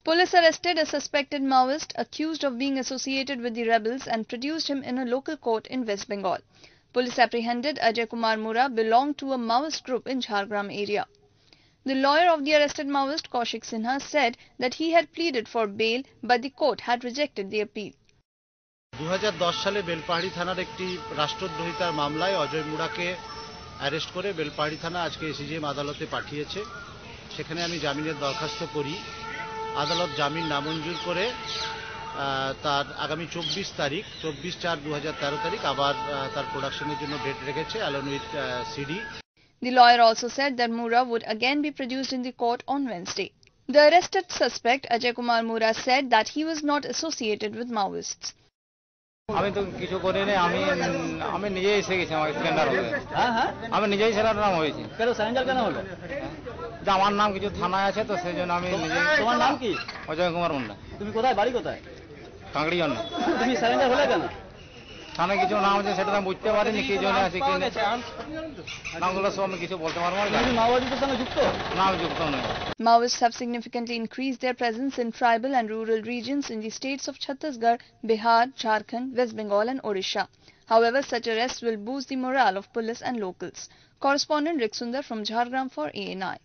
Police arrested a suspected Maoist accused of being associated with the rebels and produced him in a local court in West Bengal. Police apprehended Ajay Kumar Mura belonged to a Maoist group in Jhargram area. The lawyer of the arrested Maoist, Kaushik Sinha, said that he had pleaded for bail but the court had rejected the appeal. 2010 সালে বেলপাহাড়ি থানার একটি রাষ্ট্রদ্রোহিতার মামলায় Ajay মুড়াকে arrest করে বেলপাহাড়ি থানা আজকে ACGM আদালতে পাঠিয়েছে। সেখানে আমি জামিনের দরখাস্ত করি। আদালত জামিন নামঞ্জুর করে তার আগামী 24 তারিখ 24/4/2013 তারিখ আবার তার প্রোডাকশনের জন্য ডেট রেখেছে along with CD. The lawyer also said that Mura would again be produced in the court on Wednesday. The arrested suspect Ajay Kumar Mura said that he was not associated with Maoists. আমি তো কিছু করিনি, আমি নিজেই এসে গেছি, আমার surrender হয়ে। আমি নিজেই সারেন্ডার হয়েছি। কেন সারেন্ডার কেন হলো? যে আমার নাম কিছু থানায় আছে তো সেই জন্য আমি নিজে। তোমার নাম কি? অজয় কুমার মুন্ডা। তুমি কোথায়, বাড়ি কোথায়? কাঁকড়ি জন্য। তুমি সারেন্ডার হলে কেন? থানায় কিছু নাম আছে সেটা আমি বুঝতে পারিনি কি জন্য আছে কি না। নামগুলো সব আমি কিছু বলতে পারবো না। তুমি মাওবাদীদের সঙ্গে যুক্ত? না, আমি যুক্ত নই। Maoists have significantly increased their presence in tribal and rural regions in the states of Chhattisgarh, Bihar, Jharkhand, West Bengal and Odisha. However, such arrests will boost the morale of police and locals. Correspondent Rick Sundar from Jhargram for ANI.